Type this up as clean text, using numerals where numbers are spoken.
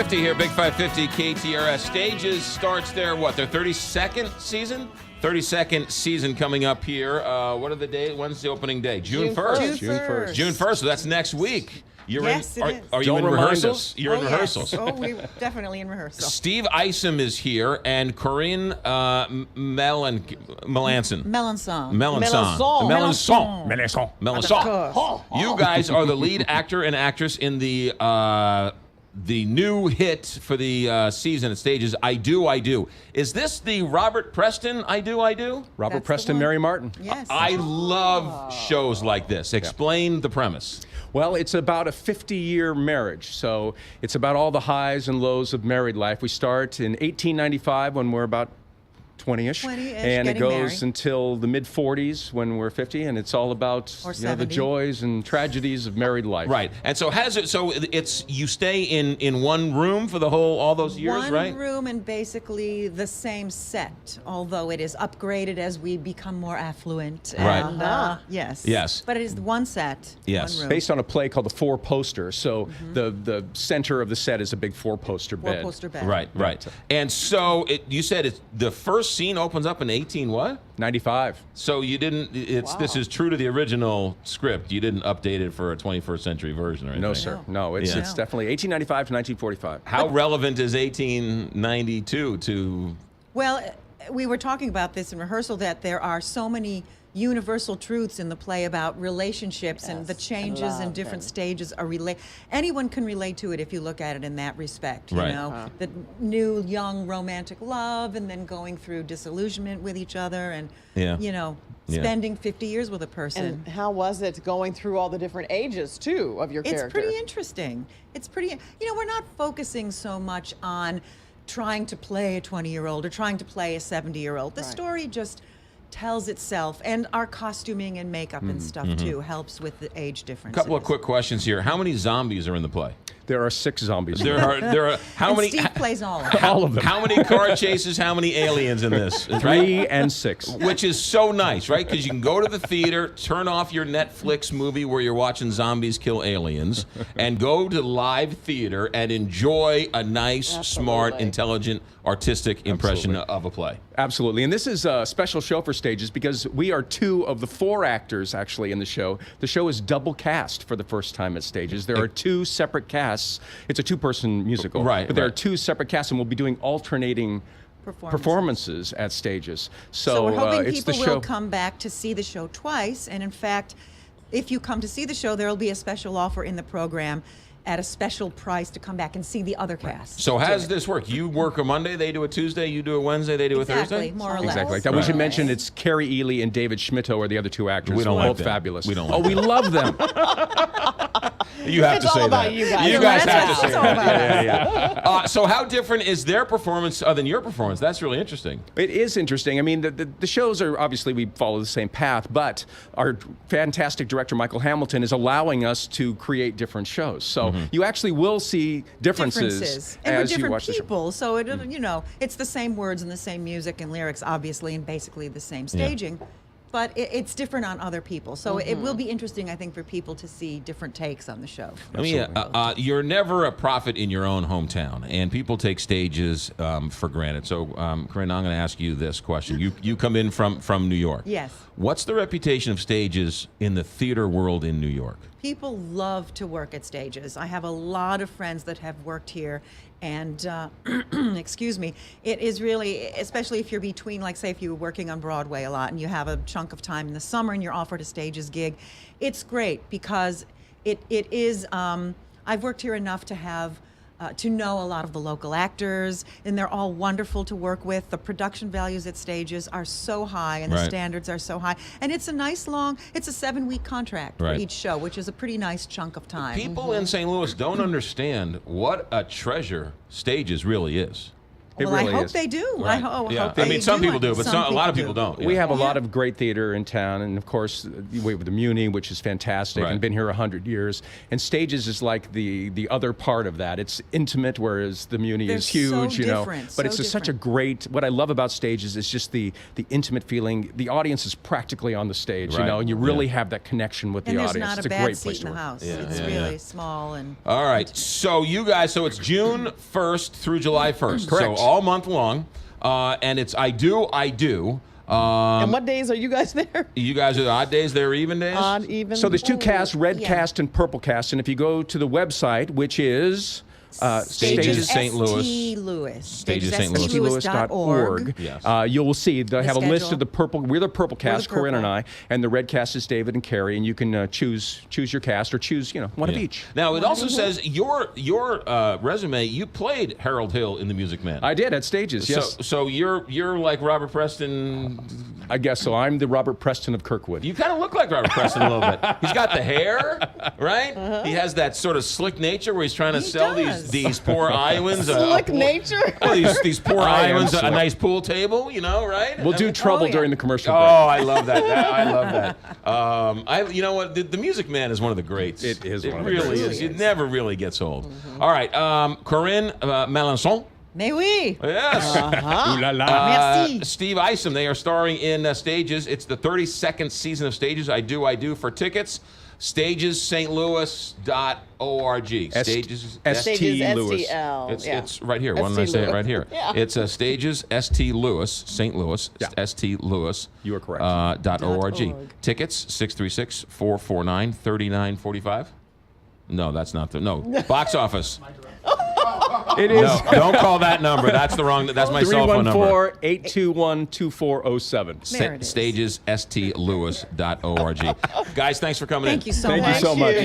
550 here, Big 550 KTRS. Stages starts their, their 32nd season? 32nd season coming up here. What are the days? When's the opening day? June 1st. June 1st, so that's next week. Yes, it is. Are you in rehearsals? You're in rehearsals. Yes. Oh, we're definitely in rehearsal. Steve Isom is here, and Corinne Melanson. You guys are the lead actor and actress in the new hit for the season at Stages, I Do, I Do. Is this the Robert Preston, I Do, I Do? Robert Preston, Mary Martin. Yes. I love shows like this. Explain the premise. Well, it's about a 50-year marriage, so it's about all the highs and lows of married life. We start in 1895 when we're about 20-ish, and it goes until the mid-40s when we're 50, and it's all about the joys and tragedies of married life. Right, and so it's you stay in one room for the all those years, right? One room and basically the same set, although it is upgraded as we become more affluent. Right. And, yes. But it is one set. Yes. One room. Based on a play called The Four Poster, so the center of the set is a big four-poster bed. Four-poster bed. Right. And so you said it's the first scene opens up in 95. So you didn't. This is true to the original script. You didn't update it for a 21st century version or anything. No, sir. No, it's definitely 1895 to 1945. How relevant is 1892 to? Well, we were talking about this in rehearsal that there are so many universal truths in the play about relationships and the changes and different stages are anyone can relate to it if you look at it in that respect. You know, the new young romantic love and then going through disillusionment with each other and spending 50 years with a person. And how was it going through all the different ages too of your character? It's pretty interesting. It's pretty, we're not focusing so much on trying to play a 20-year-old or trying to play a 70-year-old. The story just tells itself, and our costuming and makeup and stuff too helps with the age differences. A couple of quick questions here. How many zombies are in the play? There are 6 zombies. There are how and many? Steve plays all of them. All of them. How many car chases? How many aliens in this? 3 and 6. Which is so nice, right? Because you can go to the theater, turn off your Netflix movie where you're watching zombies kill aliens, and go to live theater and enjoy a nice, smart, intelligent, artistic impression of a play. Absolutely. And this is a special show for Stages because we are 2 of the 4 actors actually in the show. The show is double cast for the first time at Stages. There are 2 separate casts. It's a 2-person musical. Right. But there are 2 separate casts, and we'll be doing alternating performances at Stages. So we're hoping it's people the show. will come back to see the show twice. And in fact, if you come to see the show, there will be a special offer in the program at a special price to come back and see the other cast. So how does this work? You work a Monday, they do a Tuesday, you do a Wednesday, they do a Thursday? More or less. Exactly like that. We should mention it's Carrie Ely and David Schmitto are the other 2 actors. We don't like both them. fabulous. We don't like we love them. You have to say that. You guys. You guys have to It's say all that. about So how different is their performance than your performance? That's really interesting. It is interesting. I mean, the shows are obviously we follow the same path, but our fantastic director Michael Hamilton is allowing us to create different shows. So you actually will see differences And we're as you different watch people, so it it's the same words and the same music and lyrics, obviously, and basically the same staging. But it's different on other people. So it will be interesting, I think, for people to see different takes on the show. I mean, you're never a prophet in your own hometown, and people take Stages for granted. So, Corinne, I'm going to ask you this question. You come in from New York. Yes. What's the reputation of Stages in the theater world in New York? People love to work at Stages. I have a lot of friends that have worked here, and excuse me, it is really, especially if you're between, like say if you're working on Broadway a lot and you have a chunk of time in the summer and you're offered a Stages gig, it's great because it is, I've worked here enough to have to know a lot of the local actors, and they're all wonderful to work with. The production values at Stages are so high, and the standards are so high. And it's a nice it's a 7-week contract for each show, which is a pretty nice chunk of time. People in St. Louis don't understand what a treasure Stages really is. It Well, really I hope is. they do. Right. Hope I they mean, some do people it. do, but Some a lot of do. people don't. We Yeah. have a lot of great theater in town, and of course, we have the Muni, which is fantastic, Right. and been here 100 years. And Stages is like the other part of that. It's intimate, whereas the Muni They're is huge, so you know. different, But so it's just such a different. great. What I love about Stages is just the intimate feeling. The audience is practically on the stage, Right. you know, and you really Yeah. have that connection with And the there's audience. not It's a a bad great place seat to in the work. house. Yeah, It's yeah, really yeah. small and. All right. So you guys, so it's June 1st through July 1st. Correct. So all month long. And it's I do. And what days are you guys there? You guys are the odd days, they're even days? Odd, even? So there's two casts, red Yeah. cast and purple cast. And if you go to the website, which is Stages St. Louis. ST Louis. Stages St. Louis. StLouis.org. Yes. You will see they have a list schedule. of the purple. We're the purple cast, Corinne and purple. I, and the red cast is David and Carrie, and you can choose your cast or choose one of Yeah. each. Now it also says your resume. You played Harold Hill in The Music Man. I did at Stages. Yes, So you're like Robert Preston. I guess so. I'm the Robert Preston of Kirkwood. You kind of look like Robert Preston a little bit. He's got the hair, right? He has that sort of slick nature where he's trying to He sell does. these poor Iowans. Slick nature. Well, these poor I am Iowans a slick. nice pool table, right? We'll do trouble yeah. during the commercial Oh, break. I love that. I love that. You know what? The Music Man is one of the greats. It is one of the really greats. is. It never really gets old. All right, Corinne Melançon. Mais oui. Yes. Ooh la la. Merci. Steve Isom. They are starring in Stages. It's the 32nd season of Stages. I do. For tickets, stagesstlouis.org. Stages. ST Louis. STL. It's right here. Why ST don't I say it Louis. right here? Yeah. It's Stages St. Louis, St. Louis, Yeah. St. Louis. You are correct. .org. .org. Tickets 636-449-3945. No, that's not no. Box office. It is No, don't call that number. That's the wrong. That's my cell phone number. 314-821-2407. There it is. Stages STLouis.org. Guys, thanks for coming in. Thank you so Thank much. you so much.